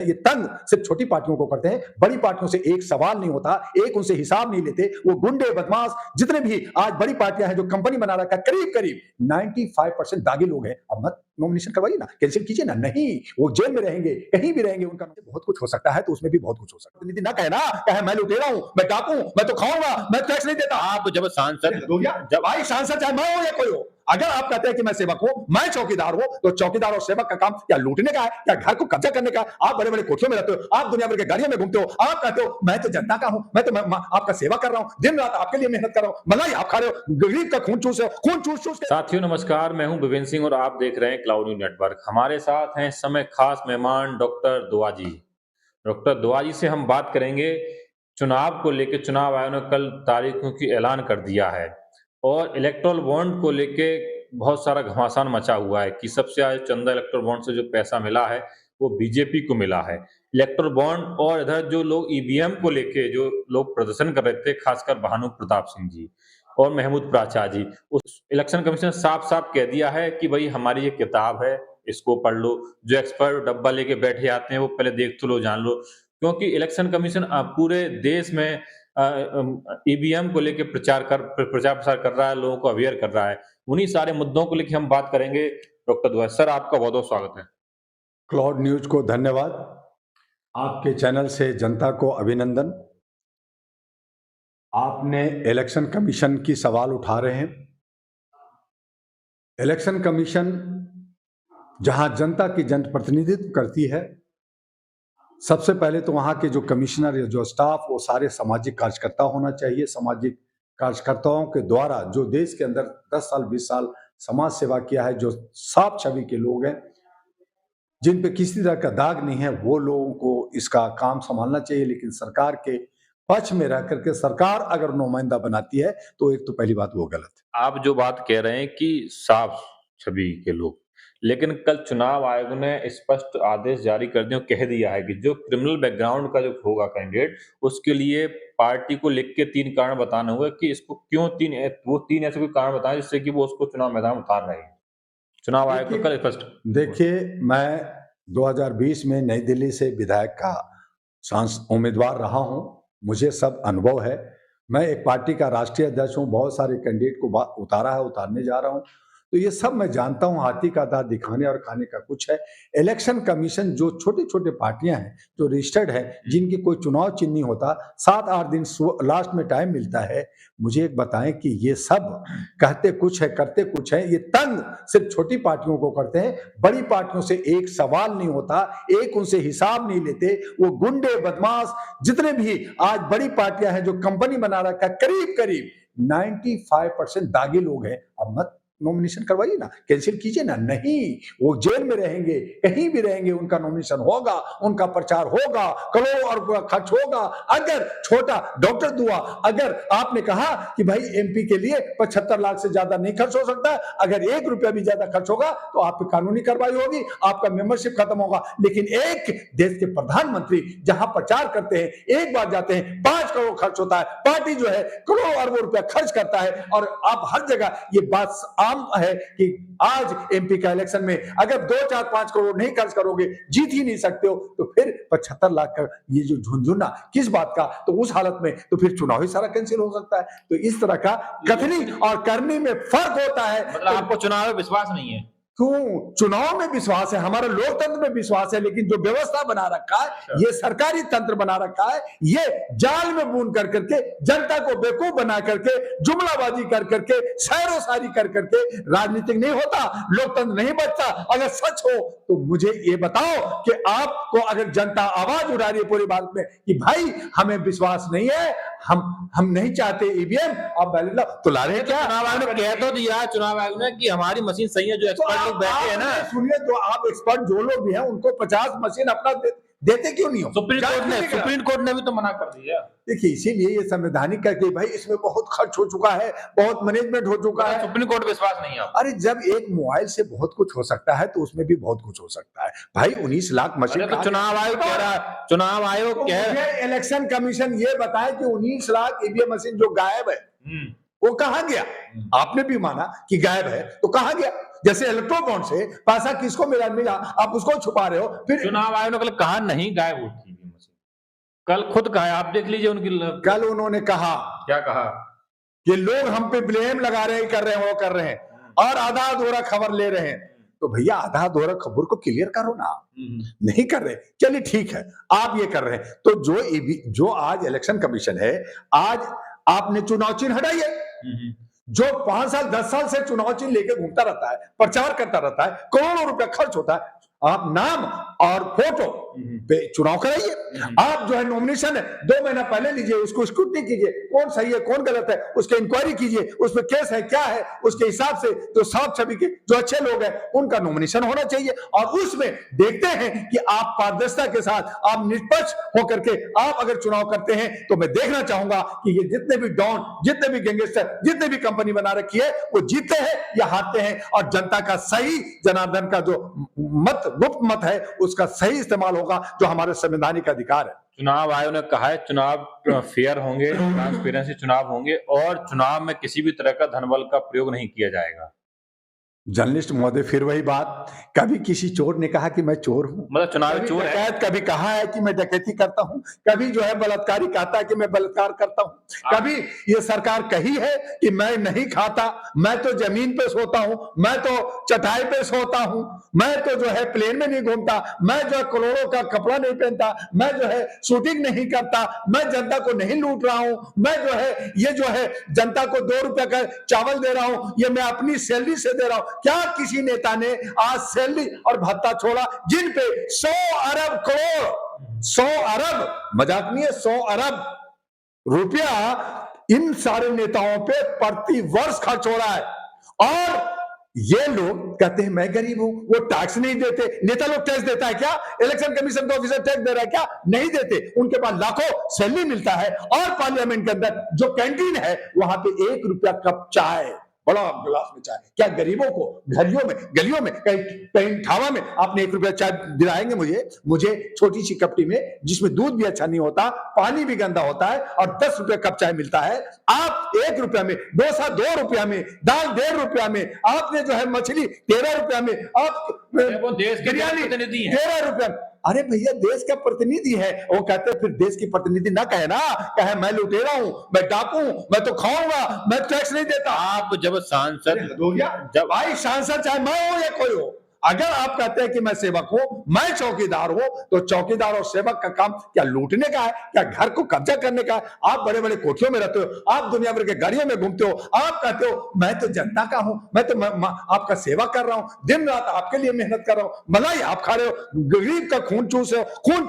ये तंग सिर्फ छोटी पार्टियों को करते हैं, बड़ी पार्टियों से एक सवाल नहीं होता, एक उनसे हिसाब नहीं लेते। वो गुंडे बदमाश जितने भी आज बड़ी पार्टियां हैं जो कंपनी बना रखा है, करीब करीब 95% दागी लोग हैं। अब मत नॉमिनेशन करवाइए ना, कैंसिल कीजिए ना, नहीं वो जेल में रहेंगे, कहीं भी रहेंगे, उनका बहुत कुछ हो सकता है, तो उसमें भी बहुत कुछ हो सकता है। ना कहना कहे मैं लुटेरा हूं, मैं डाकू, मैं तो खाऊंगा, मैं टैक्स नहीं देता। आप जब सांसद जब भाई सांसद चाहे मैं हो या कोई हो, अगर आप कहते हैं कि मैं सेवक हूं, मैं चौकीदार हूं, तो चौकीदार और सेवक का काम क्या लूटने का है, क्या घर को कब्जा करने का? आप बड़े बड़े कोठियों में रहते हो, आप दुनिया भर के गाड़ियों में घूमते हो, आप कहते हो मैं तो जनता का हूं, मैं तो आपका सेवा कर रहा हूं, दिन रात आपके लिए मेहनत कर रहा हूं, मलाई आप खा रहे हो, गरीब का खून चूस रहे हो, खून चूस चूस के। साथियों नमस्कार, मैं हूं विपिन सिंह और आप देख रहे हैं क्लाउड न्यूज नेटवर्क। हमारे साथ हैं इस समय खास मेहमान डॉक्टर दुआ जी। डॉक्टर दुआ जी से हम बात करेंगे चुनाव को लेकर। चुनाव आयोग ने कल तारीखों की ऐलान कर दिया है और इलेक्टोरल बॉन्ड को लेके बहुत सारा घमासान मचा हुआ है कि सबसे ज्यादा चंदा इलेक्टोरल बॉन्ड से जो पैसा मिला है वो बीजेपी को मिला है। इलेक्टोरल बॉन्ड और इधर जो लोग ईवीएम को लेके जो लोग प्रदर्शन कर रहे थे, खासकर भानु प्रताप सिंह जी और महमूद प्राचार्य जी, उस इलेक्शन कमीशन ने साफ साफ कह दिया है कि भाई हमारी ये किताब है, इसको पढ़ लो। जो एक्सपर्ट डब्बा लेके बैठे आते हैं वो पहले देख तो लो, जान लो, क्योंकि इलेक्शन कमीशन पूरे देश में ईवीएम को लेके प्रचार प्रसार कर रहा है, लोगों को अवेयर कर रहा है। उन्हीं सारे मुद्दों को लेके हम बात करेंगे। डॉक्टर दुआ सर, आपका बहुत बहुत स्वागत है। क्लाउड न्यूज को धन्यवाद, आपके चैनल से जनता को अभिनंदन। आपने इलेक्शन कमीशन की सवाल उठा रहे हैं। इलेक्शन कमीशन जहां जनता की जनप्रतिनिधित्व करती है, सबसे पहले तो वहां के जो कमिश्नर या जो स्टाफ वो सारे सामाजिक कार्यकर्ता होना चाहिए। सामाजिक कार्यकर्ताओं के द्वारा जो देश के अंदर 10 साल 20 साल समाज सेवा किया है, जो साफ छवि के लोग हैं, जिन पे किसी तरह का दाग नहीं है, वो लोगों को इसका काम संभालना चाहिए। लेकिन सरकार के पक्ष में रह करके सरकार अगर नुमाइंदा बनाती है तो एक तो पहली बात वो गलत है। आप जो बात कह रहे हैं कि साफ छवि के लोग, लेकिन कल चुनाव आयोग ने स्पष्ट आदेश जारी कर दिया, कह दिया है कि जो क्रिमिनल बैकग्राउंड का जो होगा कैंडिडेट, उसके लिए पार्टी को लिख के 3 कारण बताने होंगे कि इसको क्यों वो 3 ऐसे कोई कारण बताएं जिससे कि वो उसको चुनाव मैदान में उतार रहे हैं। चुनाव आयोग को कल स्पष्ट। देखिए, मैं 2020 में नई दिल्ली से विधायक का उम्मीदवार रहा हूं, मुझे सब अनुभव है। मैं एक पार्टी का राष्ट्रीय अध्यक्ष हूं, बहुत सारे कैंडिडेट को उतारा है, उतारने जा रहा हूं, तो ये सब मैं जानता हूं। हाथी का दांत दिखाने और खाने का कुछ है। इलेक्शन कमीशन जो छोटे छोटे पार्टियां हैं जो रजिस्टर्ड है, जिनकी कोई चुनाव चिन्ह नहीं होता, 7-8 दिन लास्ट में टाइम मिलता है, मुझे एक बताएं कि ये सब कहते कुछ है करते कुछ है। ये तंग सिर्फ छोटी पार्टियों को करते हैं, बड़ी पार्टियों से एक सवाल नहीं होता, एक उनसे हिसाब नहीं लेते। वो गुंडे बदमाश जितने भी आज बड़ी पार्टियां हैं जो कंपनी बना रखा है, करीब करीब 95% दागी लोग हैं। अब मत नॉमिनेशन करवाइए ना, कैंसिल कीजिए ना, नहीं वो जेल में रहेंगे, कहीं भी रहेंगे, उनका नॉमिनेशन होगा, उनका प्रचार होगा, करोड़ और खर्च होगा। अगर छोटा डॉक्टर दुआ, अगर आपने कहा कि भाई एमपी के लिए 75 लाख से ज्यादा नहीं खर्च हो सकता, अगर 1 रुपया भी ज्यादा खर्च होगा तो आप पे कानूनी कार्रवाई होगी, आपका मेंबरशिप खत्म होगा। लेकिन एक देश के प्रधानमंत्री जहां प्रचार करते हैं, एक बार जाते हैं, 5 करोड़ खर्च होता है, पार्टी जो है करोड़ अरबों रुपया खर्च करता है। और आप हर जगह ये बात है कि आज एमपी का इलेक्शन में अगर 2, 4, 5 करोड़ नहीं खर्च करोगे, जीत ही नहीं सकते हो, तो फिर 75 लाख का ये जो झुंझुना किस बात का? तो उस हालत में तो फिर चुनाव ही सारा कैंसिल हो सकता है। तो इस तरह का कथनी और करनी में फर्क होता है। मतलब आपको चुनाव में विश्वास नहीं है? क्यों? चुनाव में विश्वास है, हमारा लोकतंत्र में विश्वास है, लेकिन जो व्यवस्था बना रखा है, ये सरकारी तंत्र बना रखा है, ये जाल में बूंद कर करके जनता को बेवकूफ बना करके, जुमलाबाजी कर करके, शायरोशायरी कर करके राजनीतिक नहीं होता, लोकतंत्र नहीं बचता। अगर सच हो तो मुझे ये बताओ कि आपको अगर जनता आवाज उठा रही है पूरी बात में कि भाई हमें विश्वास नहीं है, हम नहीं चाहते ईवीएम, आप बैलेट लाओ, तो ला रहे हैं क्या? चुनाव आयोग ने कह तो दिया, चुनाव आयोग ने, कि हमारी मशीन सही है। जो एक्सपर्ट लोग बैठे हैं ना, सुनिए, तो आप एक्सपर्ट जो लोग भी हैं उनको 50 मशीन अपना देते क्यों नहीं हो? सुप्रीम कोर्ट ने भी तो मना कर दिया। देखिए, इसीलिए ये संवैधानिक करके भाई इसमें बहुत खर्च हो चुका है, बहुत मैनेजमेंट हो चुका है। सुप्रीम कोर्ट विश्वास नहीं है। अरे जब एक मोबाइल से बहुत कुछ हो सकता है तो उसमें भी बहुत कुछ हो सकता है भाई। 19 लाख मशीन तो चुनाव आयोग कह रहा है, चुनाव आयोग कह रहा है, इलेक्शन कमीशन ये बताए कि 19 लाख ईवीएम मशीन जो गायब है, वो कहां गया? आपने भी माना कि गायब है, तो कहां गया? जैसे इलेक्ट्रो बॉन्ड से पैसा किसको मिला, आप उसको छुपा रहे हो। फिर चुनाव आयोग ने कल कहा नहीं गायब होती है मशीन, कल खुद कहा है, आप देख लीजिए उनकी कल उन्होंने कहा क्या कहा कि लोग हम पे ब्लेम लगा रहे हैं, कर रहे हैं, वो कर रहे हैं और आधा अधूरा खबर ले रहे हैं। तो भैया आधा अधूरा खबर को क्लियर करो ना, नहीं कर रहे, चलिए ठीक है आप ये कर रहे हैं। तो जो आज इलेक्शन कमीशन है, आज आपने चुनाव चिन्ह हटाइए। जो 5 साल 10 साल से चुनाव चिन्ह लेके घूमता रहता है, प्रचार करता रहता है, करोड़ों रुपया खर्च होता है, आप नाम और फोटो पे चुनाव कराइए। आप जो है नॉमिनेशन है 2 महीना पहले लीजिए, उसको स्क्रूटनी कीजिए, कौन सही है कौन गलत है, उसके इंक्वायरी कीजिए, उसमें केस है क्या है, उसके हिसाब से जो साफ छवि के जो अच्छे लोग हैं उनका नॉमिनेशन होना चाहिए। और उसमें देखते हैं कि आप पारदर्शिता के साथ, आप निष्पक्ष होकर के आप अगर चुनाव करते हैं, तो मैं देखना चाहूंगा कि ये जितने भी डॉन, जितने भी गैंगस्टर, जितने भी कंपनी बना रखी है, वो जीतते हैं या हारते हैं। और जनता का सही, जनार्दन का जो गुप्त मत है, उसका सही इस्तेमाल होगा, जो हमारे संवैधानिक अधिकार है। चुनाव आयोग ने कहा है चुनाव फेयर होंगे, ट्रांसपेरेंसी चुनाव होंगे और चुनाव में किसी भी तरह का धनबल का प्रयोग नहीं किया जाएगा। जर्नलिस्ट महोदय, फिर वही बात, कभी किसी चोर ने कहा कि मैं चोर हूं, मतलब चुनावी चोर है, कभी कहा है कि मैं डकैती करता हूं, कभी जो है बलात्कारी कहता है कि मैं बलात्कार करता हूं, कभी ये सरकार कही है कि मैं नहीं खाता, मैं तो जमीन पे सोता हूं, मैं तो चटाई पे सोता हूं, मैं तो जो है प्लेन में नहीं घूमता, मैं जो है करोड़ों का कपड़ा नहीं पहनता, मैं जो है शूटिंग नहीं करता, मैं जनता को नहीं लूट रहा हूं, मैं जो है ये जो है जनता को 2 रुपए का चावल दे रहा हूं, ये मैं अपनी सैलरी से दे रहा हूं। क्या किसी नेता ने आज सैलरी और भत्ता छोड़ा, जिन पे 100 अरब करोड़, 100 अरब मजाक नहीं है, 100 अरब रुपया इन सारे नेताओं पे प्रति वर्ष खर्च हो रहा है। और ये लोग कहते हैं मैं गरीब हूं, वो टैक्स नहीं देते। नेता लोग टैक्स देता है क्या? इलेक्शन कमीशन का ऑफिसर टैक्स दे रहा है क्या? नहीं देते। उनके पास लाखों सैलरी मिलता है और पार्लियामेंट के अंदर जो कैंटीन है, वहां पे 1 रुपया कप चाय, बड़ा गिलास में चाय, क्या गरीबों को गलियों में कहीं ठावा में आपने 1 रुपया चाय दिलाएंगे मुझे छोटी सी कपटी में, जिसमें दूध भी अच्छा नहीं होता, पानी भी गंदा होता है और 10 रुपया कप चाय मिलता है। आप 1 रुपया में, डोसा 2 रुपया में, दाल 1.5 रुपया में, आपने जो है मछली 13 रुपया में, आप बिरयानी 13 रुपया। अरे भैया देश का प्रतिनिधि है, वो कहते हैं फिर देश की प्रतिनिधि ना कहे ना, कहे मैं लुटेरा हूं, मैं डाकू हूं, मैं तो खाऊंगा, मैं टैक्स नहीं देता। आप जब सांसद हो गया, जब भाई सांसद चाहे मैं हो या कोई हो, अगर आप कहते हैं कि मैं सेवक हूं, मैं चौकीदार हूं, तो चौकीदार और सेवक का काम क्या लूटने का है, क्या घर को कब्जा करने का है? आप बड़े बड़े कोठियों में रहते हो, आप दुनिया भर के गाड़ियों में घूमते हो, आप कहते हो मैं तो जनता का हूं, मैं तो आपका सेवा कर रहा हूं, दिन रात आपके लिए मेहनत कर रहा हूं, मलाई आप खा रहे हो, गरीब का खून चूस रहे हो, खून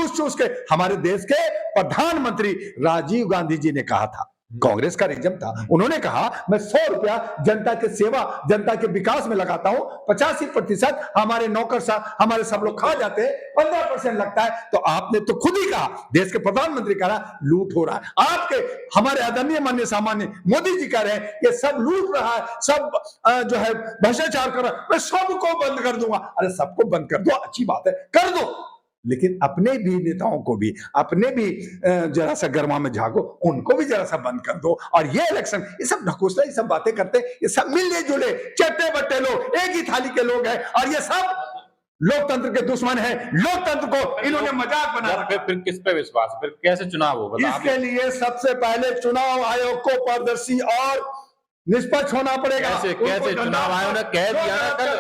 चूस के। हमारे देश के प्रधानमंत्री राजीव गांधी जी ने कहा था, कांग्रेस का रिजम था, उन्होंने कहा मैं 100 रुपया जनता के सेवा, जनता के विकास में लगाता हूं, 85% हमारे नौकरशाह, हमारे सब लोग खा जाते हैं, 15% लगता है। तो आपने तो खुद ही कहा, देश के प्रधानमंत्री कहा लूट हो रहा है, आपके हमारे आदरणीय माननीय सामान्य मोदी जी कह रहे हैं कि सब लूट रहा है, सब जो है भ्रष्टाचार कर रहा है, मैं सबको बंद कर दूंगा। अरे सबको बंद कर दो, अच्छी बात है, कर दो, लेकिन अपने भी नेताओं को भी, अपने भी जरा सा गर्मा में झागो, उनको भी जरा सा बंद कर दो। और ये इलेक्शन, ये सब ढकोसला, ये सब बातें करते हैं, ये सब मिले जुले चट्टे बट्टे लोग, एक ही थाली के लोग हैं, और ये सब लोकतंत्र के दुश्मन हैं। लोकतंत्र को इन्होंने मजाक बना रखा। फिर किस पे विश्वास, फिर कैसे चुनाव होगा? इसके लिए सबसे पहले चुनाव आयोग को पारदर्शी और निष्पक्ष होना पड़ेगा। कैसे चुनाव आयोग ने कह दिया ना कल,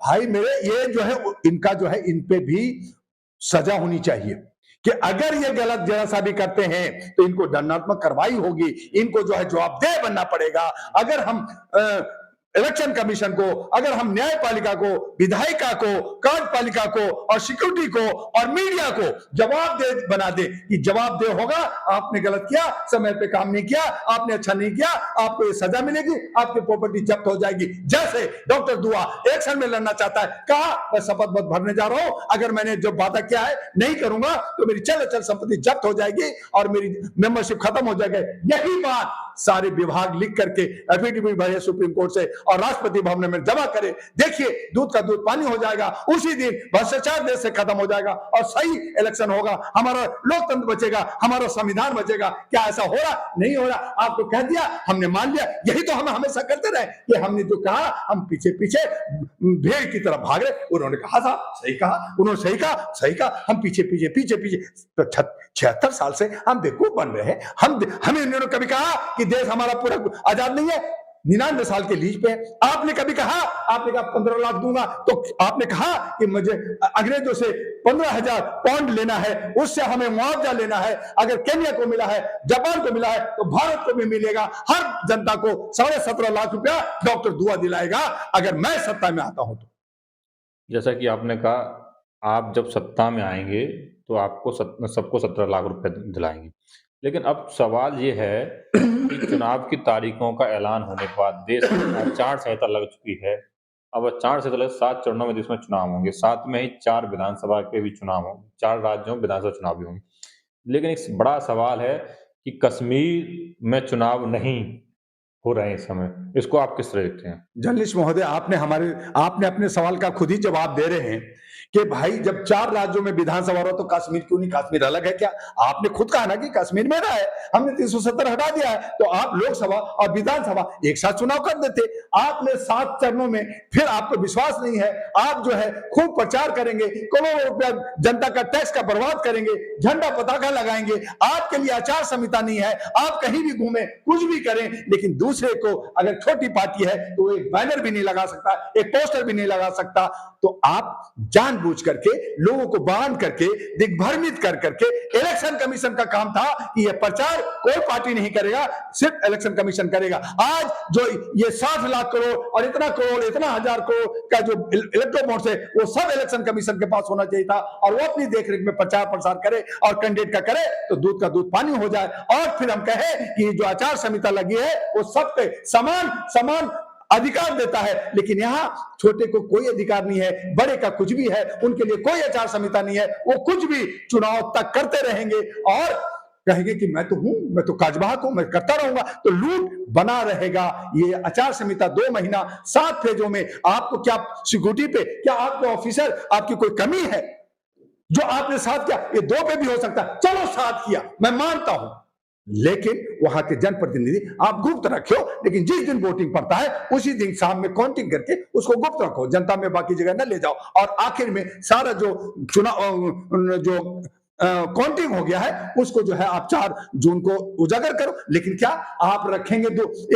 भाई मेरे ये जो है इनका जो है, इन पे भी सजा होनी चाहिए कि अगर ये गलत जरा सा भी करते हैं तो इनको दंडात्मक कार्रवाई होगी, इनको जो है जवाबदेह बनना पड़ेगा। अगर हम इलेक्शन कमीशन को, अगर हम न्यायपालिका को, विधायिका को, कार्यपालिका को और सिक्योरिटी को और मीडिया को जवाबदेह बना दे कि जवाबदेह होगा, आपने गलत किया, समय पे काम नहीं किया, आपने अच्छा नहीं किया, आपको ये सजा मिलेगी, आपकी प्रॉपर्टी जब्त हो जाएगी। जैसे डॉक्टर दुआ इलेक्शन में लड़ना चाहता है, कहा मैं शपथ भरने जा रहा हूं, अगर मैंने जो वादा किया है नहीं करूंगा तो मेरी चल संपत्ति जब्त हो जाएगी और मेरी मेंबरशिप खत्म हो जाएगी। यही बात सारे विभाग लिख करके एफिडेविट भरे सुप्रीम कोर्ट से और राष्ट्रपति भवन में जमा करे। देखिए दूध का दूध पानी हो जाएगा, उसी दिन भ्रष्टाचार देश से खत्म हो जाएगा और सही इलेक्शन होगा, हमारा लोकतंत्र बचेगा, हमारा संविधान बचेगा। क्या ऐसा हो रहा? नहीं हो रहा। आपको कह दिया, हमने मान लिया। यही तो हम हमेशा करते रहे कि हमने जो कहा हम पीछे पीछे भेड़ की तरफ भाग रहे। उन्होंने कहा था, सही कहा, उन्होंने सही कहा, सही कहा, हम पीछे पीछे पीछे पीछे तो 76 साल से हम बेवकूफ बन रहे हैं। हमें इन्होंने कभी कहा कि देश हमारा पूरा आजाद नहीं है? 99 साल के लीज पे आपने कभी कहा? आपने कहा 15 लाख दूंगा, तो आपने कहा कि मुझे अंग्रेजों से 15,000 पाउंड लेना है, उससे हमें मुआवजा लेना है। अगर केन्या को मिला है, जापान को मिला है, तो भारत को भी मिलेगा। हर जनता को 17.5 लाख रुपया डॉक्टर दुआ दिलाएगा अगर मैं सत्ता में आता हूं तो। जैसा कि आपने कहा, आप जब सत्ता में आएंगे तो आपको सबको 17 लाख रुपए दिलाएंगे। लेकिन अब सवाल ये है कि चुनाव की तारीखों का ऐलान होने के बाद देश में आचार संहिता लग चुकी है। अब आचार संहिता लगे 7 चरणों में देश में चुनाव होंगे, साथ में ही 4 विधानसभा के भी चुनाव होंगे, 4 राज्यों में विधानसभा चुनाव भी होंगे। लेकिन एक बड़ा सवाल है कि कश्मीर में चुनाव नहीं हो रहे हैं इस समय, इसको आप किस तरह देखते हैं? जर्नलिस्ट महोदय, आपने अपने सवाल का खुद ही जवाब दे रहे हैं कि भाई जब 4 राज्यों में विधानसभा हो तो कश्मीर क्यों नहीं? कश्मीर अलग है क्या? आपने खुद कहा ना कि कश्मीर में रहा है, हमने 370 हटा दिया है, तो आप लोकसभा और विधानसभा एक साथ चुनाव कर देते। आपने 7 चरणों में, फिर आपको विश्वास नहीं है, आप जो है खूब प्रचार करेंगे, करोड़ों रुपया जनता का टैक्स का बर्बाद करेंगे, झंडा पताका लगाएंगे। आपके लिए आचार संहिता नहीं है, आप कहीं भी घूमे, कुछ भी करें, लेकिन दूसरे को अगर छोटी पार्टी है तो एक बैनर भी नहीं लगा सकता, एक पोस्टर भी नहीं लगा सकता। तो आप जानबूझ करके लोगों को बांध करके दिग्भ्रमित कर करके, इलेक्शन कमीशन का काम था कि यह प्रचार कोई पार्टी नहीं करेगा, सिर्फ इलेक्शन कमीशन करेगा। आज जो ये 60 लाख करोड़ और इतना करोड़, इतना हजार करोड़ का जो इलेक्ट्रो बॉन्ड्स है, वो सब इलेक्शन कमीशन के पास होना चाहिए था और वो अपनी देखरेख में प्रचार प्रसार करे और कैंडिडेट का करे तो दूध का दूध पानी हो जाए। और फिर हम कहे कि जो आचार संहिता लगी है वो सबके समान अधिकार देता है, लेकिन यहाँ छोटे को कोई अधिकार नहीं है, बड़े का कुछ भी है, उनके लिए कोई आचार संहिता नहीं है। वो कुछ भी चुनाव तक करते रहेंगे और कहेंगे कि मैं तो हूं, मैं तो काजबाहक हूं, मैं करता रहूंगा, तो लूट बना रहेगा। ये आचार संहिता 2 महीना 7 फेजों में, आपको क्या सिक्योरिटी पे, क्या आपको ऑफिसर, आपकी कोई कमी है जो आपने 7 किया? ये 2 पे भी हो सकता है, चलो 7 किया, मैं मानता हूं, लेकिन वहां के जनप्रतिनिधि आप गुप्त रखो। लेकिन जिस दिन वोटिंग पड़ता है उसी दिन शाम में काउंटिंग करके उसको गुप्त रखो, जनता में बाकी जगह न ले जाओ। और आखिर में सारा जो चुनाव जो काउंटिंग हो गया है उसको जो है आप 4 जून को उजागर करो। लेकिन क्या आप रखेंगे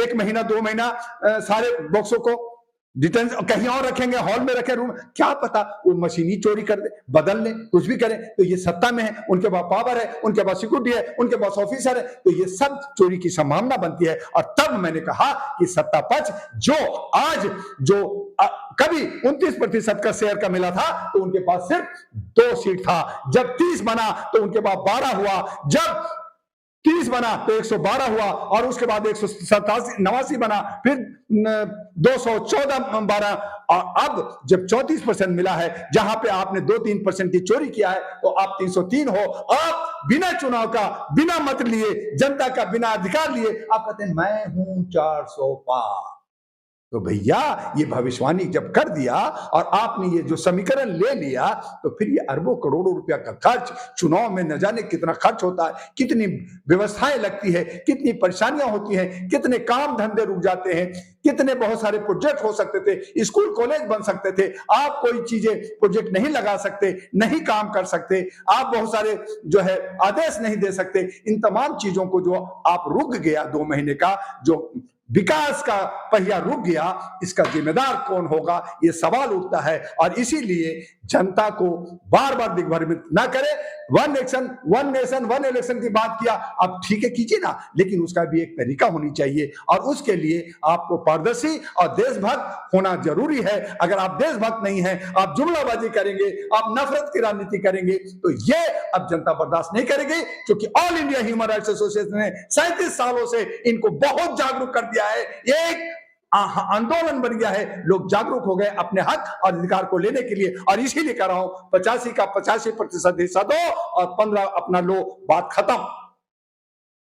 1 महीना 2 महीना सारे बॉक्सों को डिटेंस कहीं और रखेंगे, हॉल में रखे, रूम, क्या पता वो मशीनी चोरी कर दे, बदल ले, कुछ भी करें। तो ये सत्ता में है, उनके पास पावर है, उनके पास सिक्योरिटी है, उनके पास ऑफिसर है, तो ये सब चोरी की संभावना बनती है। और तब मैंने कहा कि सत्ता पक्ष जो आज जो कभी 29% का शेयर का मिला था तो उनके पास सिर्फ 2 सीट था, जब 30 बना तो उनके पास 12 हुआ, जब 30 बना तो 112 हुआ और उसके बाद 187 बना, फिर 214 और अब जब 34% मिला है, जहां पे आपने 2-3% की चोरी किया है, तो आप 303 हो। आप बिना चुनाव का, बिना मत लिए, जनता का बिना अधिकार लिए आप कहते हैं मैं हूं 400 पार। तो भैया ये भविष्यवाणी जब कर दिया और आपने ये जो समीकरण ले लिया, तो फिर ये अरबों करोड़ों रुपया का खर्च, चुनाव में न जाने कितना खर्च होता है, कितनी व्यवस्थाएं लगती है, कितनी परेशानियां होती हैं, कितने काम धंधे रुक जाते हैं, कितने बहुत सारे प्रोजेक्ट हो सकते थे, स्कूल कॉलेज बन सकते थे, आप कोई चीजें प्रोजेक्ट नहीं लगा सकते, नहीं काम कर सकते, आप बहुत सारे जो है आदेश नहीं दे सकते। इन तमाम चीजों को जो आप रुक गया 2 महीने का जो विकास का पहिया रुक गया, इसका जिम्मेदार कौन होगा, ये सवाल उठता है। और इसीलिए जनता को बार बार दिग्भ्रमित ना करे। 1 नेशन 1 नेशन 1 इलेक्शन की बात किया, अब ठीक है कीजिए ना, लेकिन उसका भी एक तरीका होनी चाहिए और उसके लिए आपको पारदर्शी और देशभक्त होना जरूरी है। अगर आप देशभक्त नहीं हैं, आप जुमलाबाजी करेंगे, आप नफरत की राजनीति करेंगे, तो ये अब जनता बर्दाश्त नहीं करेगी, क्योंकि all India human rights association ने 37 सालों से इनको बहुत जागरूक कर दिया है। एक आंदोलन बन गया है, लोग जागरूक हो गए अपने हक और अधिकार को लेने के लिए। और इसीलिए कह रहा हूं 85 का 85% हिस्सा दो और 15 अपना लो, बात खत्म।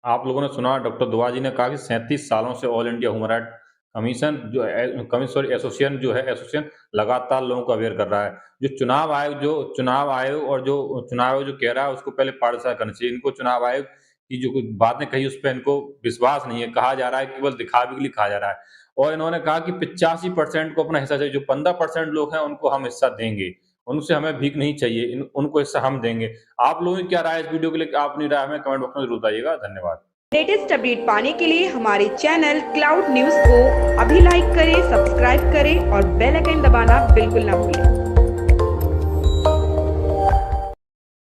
आप लोगों ने सुना डॉक्टर दुआ जी ने कहा कि 37 सालों से all India human right commission जो एसोसिएशन जो है एसोसिएशन लगातार लोगों को अवेयर कर रहा है। जो चुनाव आयोग और जो चुनाव आयोग जो कह रहा है उसको पहले पारदर्शिता करनी चाहिए। इनको चुनाव आयोग की जो कुछ बातें कही उस पे इनको विश्वास नहीं है। कहा जा रहा है केवल दिखावे के लिए कहा जा रहा है। और इन्होंने कहा कि 85% को अपना हिस्सा चाहिए, जो 15% लोग हैं उनको हम हिस्सा देंगे। उनसे हमें भीख नहीं चाहिए, उनको हिस्सा हम देंगे। आप लोगों की क्या राय है इस वीडियो को लेकर? अपनी राय हमें कमेंट बॉक्स में जरूर बताइएगा। धन्यवाद। लेटेस्ट अपडेट पाने के लिए हमारे चैनल क्लाउड न्यूज को अभी लाइक करें, सब्सक्राइब करें और बेल आइकन दबाना बिल्कुल ना भूलें।